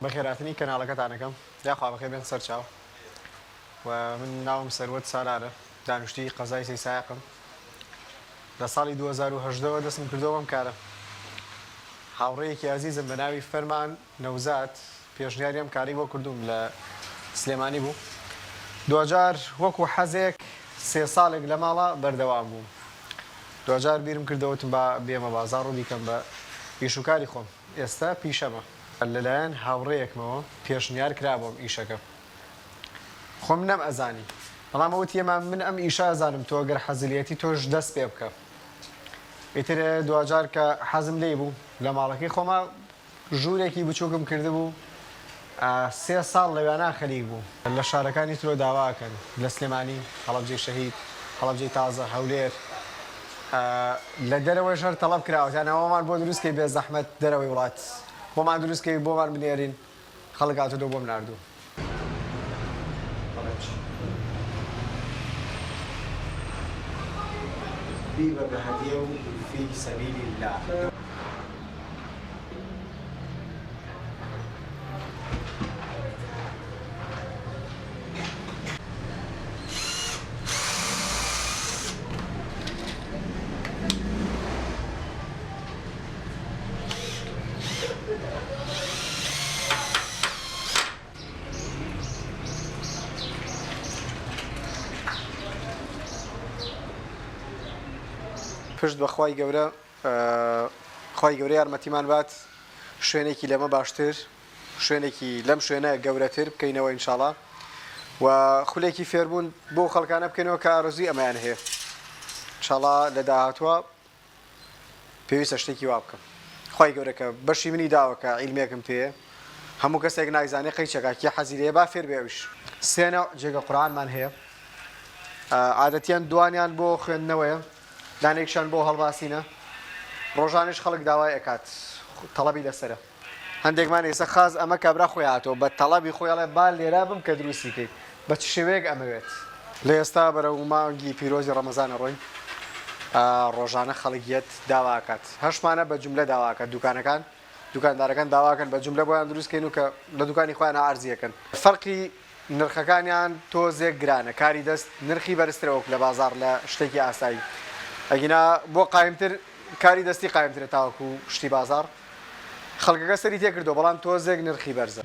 بەخێراتنی کەناڵەکەتانەکەم یاخوا بەخێر بێن سەر چاو و من ناوم سەروەت سالارە دانوشتی قەزای سەیسایقم لە ساڵی 2018ەوە دەستم کردەوە بەم کارە هاوڕێیەکی عەزیزم بە ناوی فەرمان نەوزات پێشنیاری ئەم کاری بۆ کردووم لە سلێمانی بوو دوجار وەکو حەزێک 3 ساڵێک لە ماڵە بەردەوام بووم دوجار بیرم کردەوەتم بە بێمە بازاڕ و بیکەم بە ئیشوکاری خۆم ئێستا پیشەمە لەلایەن هاوڕێیەکمەوە پێشنیار کرابووم ئیشەکە خۆم نەم ئەزانی بەڵام ئەوت ئێمە من ئەم ئیشە ئەزانم تۆ گەر حەزلیەتی تۆش دەست پێ بکە ئیتر دوجار کە حەزم لێ بوو لە ماڵەکەی خۆمە ژوورێکی بچووکم کرده بوو 3 ساڵ لەوێنە خەریک بوو لە شارەکانی ترۆ داواکەن لە سلێمانی هەڵەبجەی شەهید هەڵەبجەی تازە هەولێر لە دەرەوەی شەر تەڵەب کراوەتیان ئەوەمان بۆ دروستکەی بێ زەحمەت دەرەوەی وڵات بۆمان دروستکەی بۆمان بنێرین خەڵک هاتوودە بۆم ناردوو بيبقى بهديه في سبيل الله پشت بە خوای گەورە خوای گەورە یارمەتیمان بات شوێنێکی لەمە باشتر شوێنێکی لەم شوێنە گەورەتر بکەینەوە ئینشاڵڵا و خولێکی فێربوون بۆ خەڵکانە بکەینەوە کە ئارەزووی ئەمەیان هەیە ئینشاڵڵا لە داهاتووە پێویستە شتێکی وا بکەم خوای گەورە کە بەشی منی داوە کە عیلمێکم پێیە هەموو کەسێک نایزانێ قەیچێکا کێ حەزی لێیە با فێر بێویش سێنە جێگە قورئانمان هەیە عادەتیان دوانیان بۆ خوێندنەوەیە دانێکشان بۆ هەڵباسینە ڕۆژانش خەڵک داوای ئەکات تەڵەبی لەسرە هەندێکمان ئێستا خاز ئەمە کابرا خۆی هاتەوە بە تەڵەبی خۆیڵێ با لێرا بم کە دروستی کەیت بە چ شێوەیەک ئەمەوێت لە ئێستا بەرەو مانگی پیرۆزی ڕەمەزانە ڕۆین ڕۆژانە خەڵکیەت داواکات هەشمانە بە جوملە داواکات دوکانەکان دوکاندارەکان داواکەن بە جوملە بۆیان دروستکەین و کە لە دوکانی خۆیان ئارزیەکەن فەرقی نرخەکانیان تۆزێک گرانە کاری دەست نرخی بەرزترەوە لە بازار لە شتێکی ئاسایی ئەگینا بۆ قایمتر کاری دەستی قایمترە تاوەکو شتی بازار خەڵکەکە سەری تێکردەوە بەڵام تۆزێک نرخی بەرزە